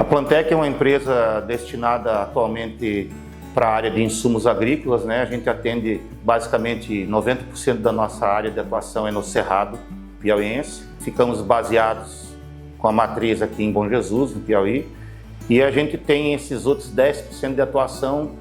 Plantec é uma empresa destinada atualmente para a área de insumos agrícolas, né? A gente atende basicamente 90% da nossa área de atuação é no Cerrado piauiense. Ficamos baseados com a matriz aqui em Bom Jesus, no Piauí, e a gente tem esses outros 10% de atuação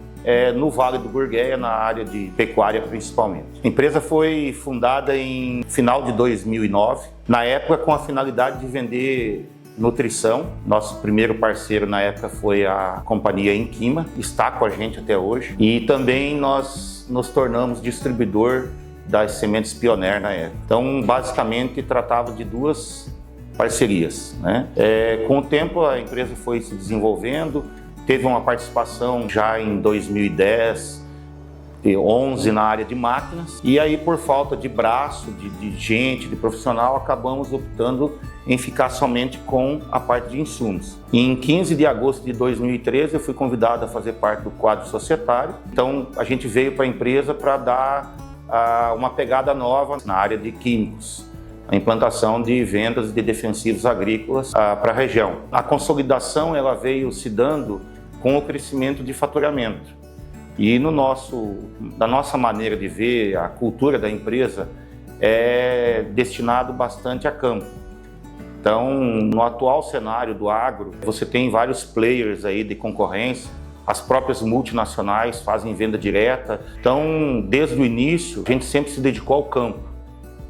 no Vale do Gurgueia, na área de pecuária principalmente. A empresa foi fundada em final de 2009, na época com a finalidade de vender nutrição. Nosso primeiro parceiro na época foi a companhia Enquima, está com a gente até hoje. E também nós nos tornamos distribuidor das sementes Pioneer na época. Então, basicamente, tratava de duas parcerias, né? Com o tempo, a empresa foi se desenvolvendo, teve uma participação já em 2010, 11 na área de máquinas, e aí por falta de braço, de gente, de profissional, acabamos optando em ficar somente com a parte de insumos. E em 15 de agosto de 2013 eu fui convidado a fazer parte do quadro societário, então a gente veio para a empresa para dar uma pegada nova na área de químicos, a implantação de vendas de defensivos agrícolas para a região. A consolidação ela veio se dando com o crescimento de faturamento. E da nossa maneira de ver, a cultura da empresa é destinado bastante a campo. Então, no atual cenário do agro, você tem vários players aí de concorrência, as próprias multinacionais fazem venda direta. Então, desde o início, a gente sempre se dedicou ao campo.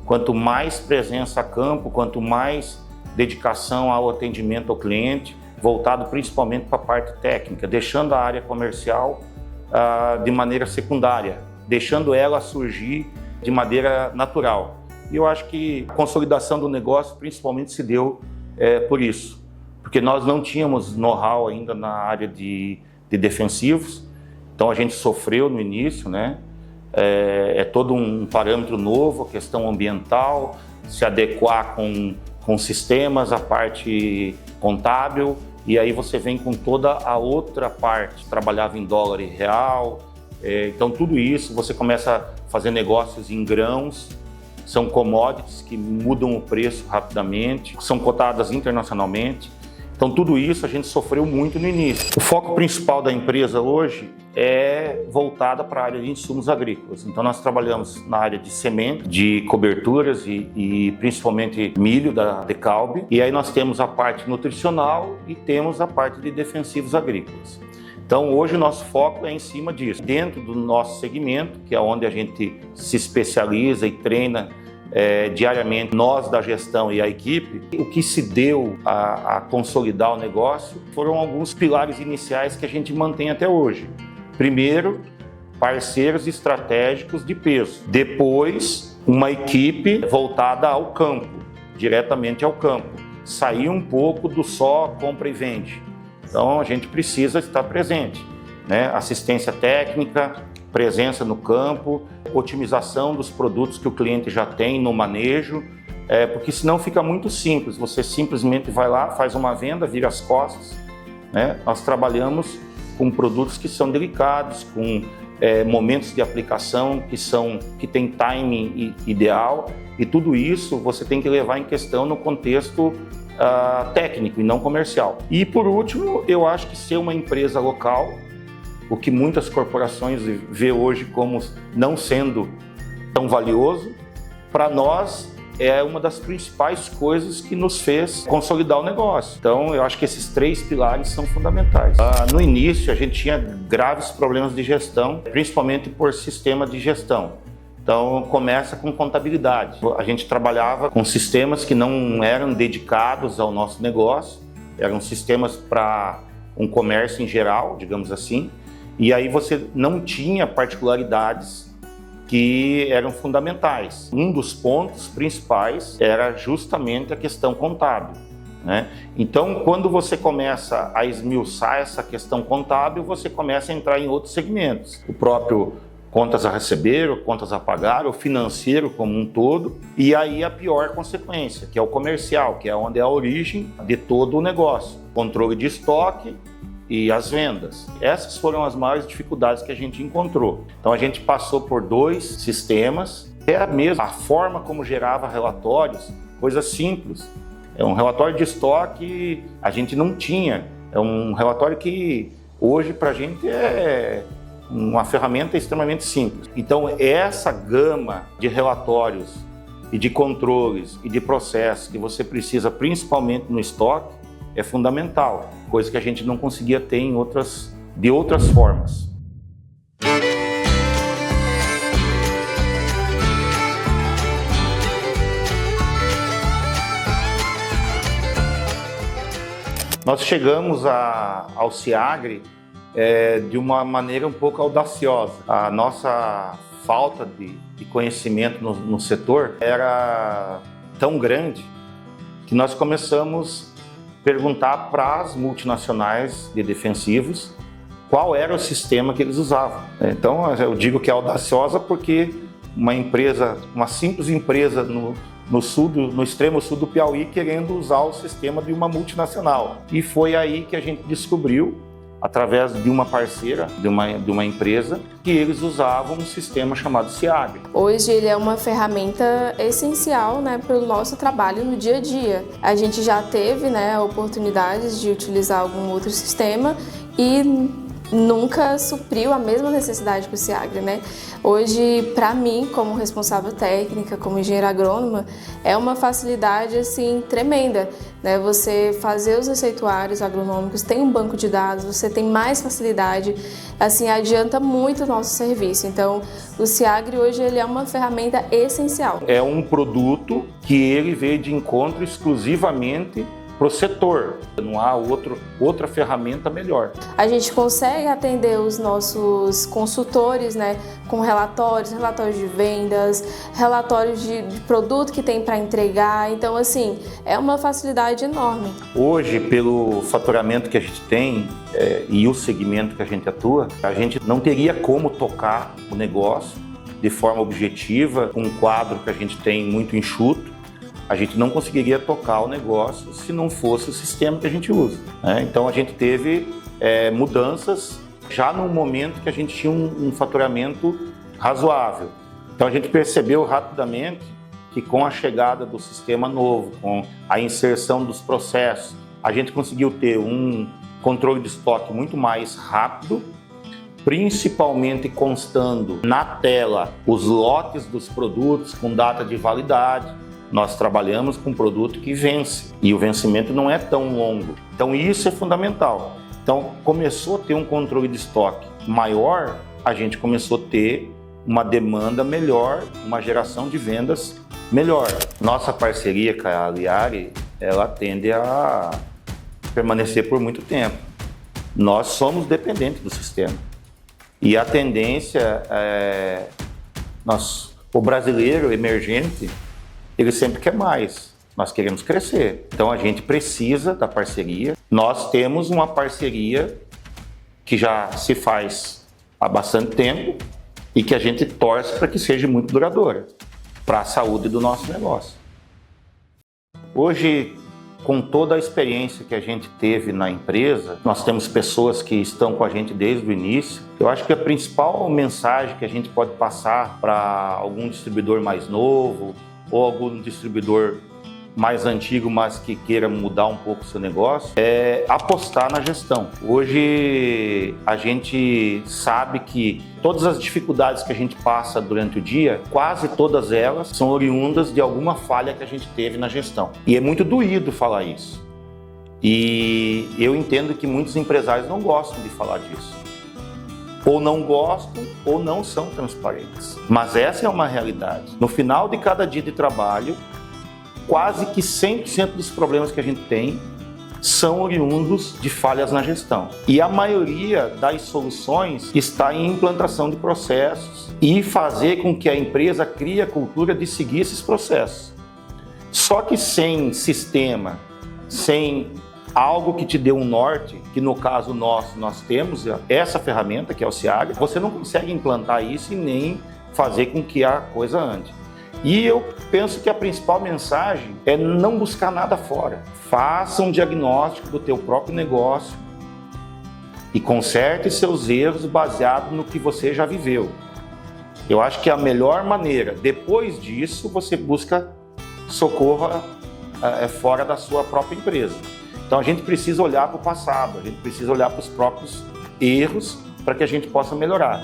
Quanto mais presença a campo, quanto mais dedicação ao atendimento ao cliente, voltado principalmente para a parte técnica, deixando a área comercial de maneira secundária, deixando ela surgir de maneira natural. E eu acho que a consolidação do negócio principalmente se deu por isso, porque nós não tínhamos know-how ainda na área de defensivos, então a gente sofreu no início, né? É todo um parâmetro novo, a questão ambiental, se adequar com sistemas, a parte contábil, e aí você vem com toda a outra parte, trabalhava em dólar e real, então tudo isso, você começa a fazer negócios em grãos, são commodities que mudam o preço rapidamente, são cotadas internacionalmente, então tudo isso a gente sofreu muito no início. O foco principal da empresa hoje é voltada para a área de insumos agrícolas, então nós trabalhamos na área de semente, de coberturas e principalmente milho da Decalb, e aí nós temos a parte nutricional e temos a parte de defensivos agrícolas. Então hoje o nosso foco é em cima disso. Dentro do nosso segmento, que é onde a gente se especializa e treina diariamente, nós da gestão e a equipe, o que se deu a consolidar o negócio foram alguns pilares iniciais que a gente mantém até hoje. Primeiro, parceiros estratégicos de peso. Depois, uma equipe voltada ao campo, diretamente ao campo. Sair um pouco do só compra e vende. Então a gente precisa estar presente, né? Assistência técnica, presença no campo, otimização dos produtos que o cliente já tem no manejo, porque senão fica muito simples, você simplesmente vai lá, faz uma venda, vira as costas, né? Nós trabalhamos com produtos que são delicados, com momentos de aplicação que tem timing ideal, e tudo isso você tem que levar em questão no contexto técnico e não comercial. E por último, eu acho que ser uma empresa local, o que muitas corporações vê hoje como não sendo tão valioso, para nós é uma das principais coisas que nos fez consolidar o negócio. Então eu acho que esses três pilares são fundamentais. No início a gente tinha graves problemas de gestão, principalmente por sistema de gestão. Então começa com contabilidade. A gente trabalhava com sistemas que não eram dedicados ao nosso negócio, eram sistemas para um comércio em geral, digamos assim, e aí você não tinha particularidades que eram fundamentais. Um dos pontos principais era justamente a questão contábil, né? Então, quando você começa a esmiuçar essa questão contábil, você começa a entrar em outros segmentos. O próprio contas a receber, ou contas a pagar, o financeiro como um todo, e aí a pior consequência, que é o comercial, que é onde é a origem de todo o negócio. Controle de estoque e as vendas. Essas foram as maiores dificuldades que a gente encontrou. Então a gente passou por dois sistemas, era mesmo a forma como gerava relatórios, coisa simples. É um relatório de estoque, a gente não tinha É um relatório que hoje para a gente é uma ferramenta extremamente simples. Então essa gama de relatórios e de controles e de processos que você precisa principalmente no estoque é fundamental, coisa que a gente não conseguia ter de outras formas. Nós chegamos ao SIAGRE de uma maneira um pouco audaciosa. A nossa falta de conhecimento no setor era tão grande que nós começamos a perguntar para as multinacionais de defensivos qual era o sistema que eles usavam. Então eu digo que é audaciosa porque uma simples empresa no extremo sul do Piauí querendo usar o sistema de uma multinacional. E foi aí que a gente descobriu, através de uma parceira, de uma empresa, que eles usavam um sistema chamado SIAGRE. Hoje ele é uma ferramenta essencial, né, para o nosso trabalho no dia a dia. A gente já teve, né, oportunidades de utilizar algum outro sistema e nunca supriu a mesma necessidade que o SIAGRE, né? Hoje, para mim, como responsável técnica, como engenheira agrônoma, é uma facilidade assim tremenda, né? Você fazer os receituários agronômicos, tem um banco de dados, você tem mais facilidade, assim adianta muito o nosso serviço. Então, o SIAGRE hoje ele é uma ferramenta essencial. É um produto que ele veio de encontro exclusivamente para o setor. Não há outra ferramenta melhor. A gente consegue atender os nossos consultores, né, com relatórios de vendas, relatórios de produto que tem para entregar. Então, assim, é uma facilidade enorme. Hoje, pelo faturamento que a gente tem e o segmento que a gente atua, a gente não teria como tocar o negócio de forma objetiva, com um quadro que a gente tem muito enxuto. A gente não conseguiria tocar o negócio se não fosse o sistema que a gente usa, né? Então a gente teve mudanças já no momento que a gente tinha um faturamento razoável. Então a gente percebeu rapidamente que com a chegada do sistema novo, com a inserção dos processos, a gente conseguiu ter um controle de estoque muito mais rápido, principalmente constando na tela os lotes dos produtos com data de validade. Nós trabalhamos com um produto que vence e o vencimento não é tão longo. Então isso é fundamental. Então começou a ter um controle de estoque maior, a gente começou a ter uma demanda melhor, uma geração de vendas melhor. Nossa parceria com a Aliare, ela tende a permanecer por muito tempo. Nós somos dependentes do sistema. E a tendência o brasileiro emergente, ele sempre quer mais, nós queremos crescer. Então a gente precisa da parceria. Nós temos uma parceria que já se faz há bastante tempo e que a gente torce para que seja muito duradoura, para a saúde do nosso negócio. Hoje, com toda a experiência que a gente teve na empresa, nós temos pessoas que estão com a gente desde o início. Eu acho que a principal mensagem que a gente pode passar para algum distribuidor mais novo, ou algum distribuidor mais antigo, mas que queira mudar um pouco o seu negócio, é apostar na gestão. Hoje a gente sabe que todas as dificuldades que a gente passa durante o dia, quase todas elas são oriundas de alguma falha que a gente teve na gestão. E é muito doído falar isso. E eu entendo que muitos empresários não gostam de falar disso. Ou não gostam ou não são transparentes. Mas essa é uma realidade. No final de cada dia de trabalho, quase que 100% dos problemas que a gente tem são oriundos de falhas na gestão. E a maioria das soluções está em implantação de processos e fazer com que a empresa crie a cultura de seguir esses processos. Só que sem sistema, sem algo que te dê um norte, que no caso nós temos essa ferramenta que é o SIAGRE, você não consegue implantar isso e nem fazer com que a coisa ande. E eu penso que a principal mensagem é não buscar nada fora. Faça um diagnóstico do teu próprio negócio e conserte seus erros baseado no que você já viveu. Eu acho que a melhor maneira, depois disso, você busca socorro fora da sua própria empresa. Então a gente precisa olhar para o passado, a gente precisa olhar para os próprios erros para que a gente possa melhorar.